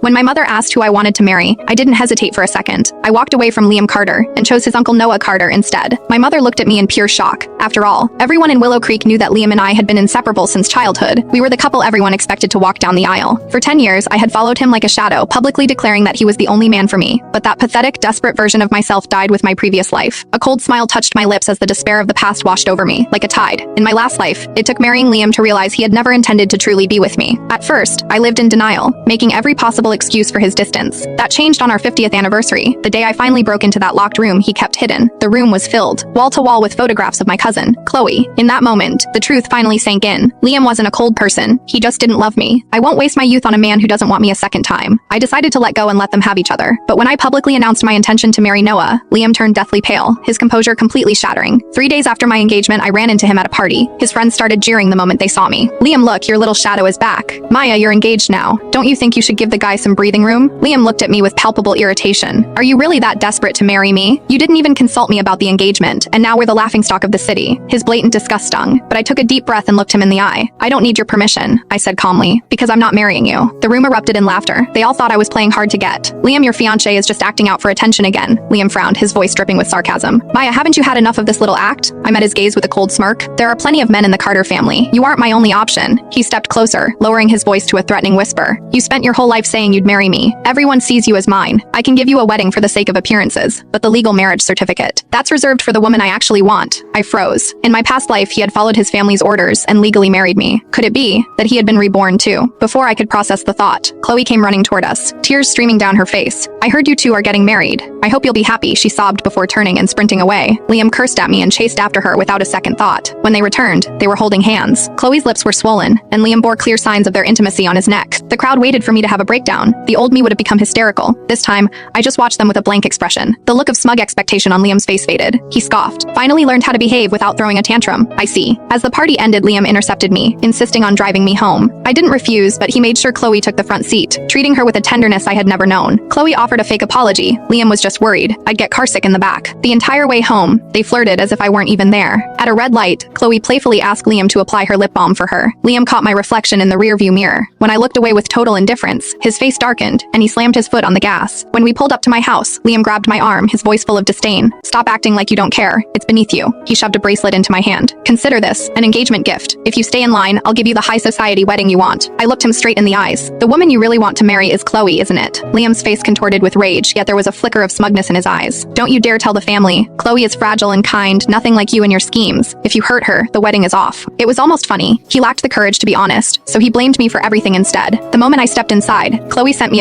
When my mother asked who I wanted to marry, I didn't hesitate for a second. I walked away from Liam Carter and chose his uncle Noah Carter instead. My mother looked at me in pure shock. After all, everyone in Willow Creek knew that Liam and I had been inseparable since childhood. We were the couple everyone expected to walk down the aisle. For 10 years, I had followed him like a shadow, publicly declaring that he was the only man for me. But that pathetic, desperate version of myself died with my previous life. A cold smile touched my lips as the despair of the past washed over me, like a tide. In my last life, it took marrying Liam to realize he had never intended to truly be with me. At first, I lived in denial, making every possible excuse for his distance. That changed on our 50th anniversary, the day I finally broke into that locked room he kept hidden. The room was filled, wall to wall, with photographs of my cousin, Chloe. In that moment, the truth finally sank in. Liam wasn't a cold person, he just didn't love me. I won't waste my youth on a man who doesn't want me a second time. I decided to let go and let them have each other. But when I publicly announced my intention to marry Noah, Liam turned deathly pale, his composure completely shattering. 3 days after my engagement, I ran into him at a party. His friends started jeering the moment they saw me. "Liam, look, your little shadow is back. Maya, you're engaged now. Don't you think you should give the guy some breathing room?" Liam looked at me with palpable irritation. "Are you really that desperate to marry me? You didn't even consult me about the engagement, and now we're the laughingstock of the city." His blatant disgust stung, but I took a deep breath and looked him in the eye. "I don't need your permission," I said calmly, "because I'm not marrying you." The room erupted in laughter. They all thought I was playing hard to get. "Liam, your fiancé is just acting out for attention again." Liam frowned, his voice dripping with sarcasm. "Maya, haven't you had enough of this little act?" I met his gaze with a cold smirk. "There are plenty of men in the Carter family. You aren't my only option." He stepped closer, lowering his voice to a threatening whisper. "You spent your whole life saying you'd marry me. Everyone sees you as mine. I can give you a wedding for the sake of appearances, but the legal marriage certificate, that's reserved for the woman I actually want." I froze. In my past life, he had followed his family's orders and legally married me. Could it be that he had been reborn too? Before I could process the thought, Chloe came running toward us, tears streaming down her face. "I heard you two are getting married. I hope you'll be happy," she sobbed before turning and sprinting away. Liam cursed at me and chased after her without a second thought. When they returned, they were holding hands. Chloe's lips were swollen, and Liam bore clear signs of their intimacy on his neck. The crowd waited for me to have a breakdown. The old me would have become hysterical. This time, I just watched them with a blank expression. The look of smug expectation on Liam's face faded. He scoffed. "Finally learned how to behave without throwing a tantrum. I see." As the party ended, Liam intercepted me, insisting on driving me home. I didn't refuse, but he made sure Chloe took the front seat, treating her with a tenderness I had never known. Chloe offered a fake apology. Liam was just worried I'd get carsick in the back. The entire way home, they flirted as if I weren't even there. At a red light, Chloe playfully asked Liam to apply her lip balm for her. Liam caught my reflection in the rearview mirror. When I looked away with total indifference, his face darkened, and he slammed his foot on the gas. When we pulled up to my house, Liam grabbed my arm, his voice full of disdain. "Stop acting like you don't care. It's beneath you." He shoved a bracelet into my hand. "Consider this an engagement gift. If you stay in line, I'll give you the high society wedding you want." I looked him straight in the eyes. "The woman you really want to marry is Chloe, isn't it?" Liam's face contorted with rage, yet there was a flicker of smugness in his eyes. "Don't you dare tell the family. Chloe is fragile and kind, nothing like you and your schemes. If you hurt her, the wedding is off." It was almost funny. He lacked the courage to be honest, so he blamed me for everything instead. The moment I stepped inside, Chloe sent me a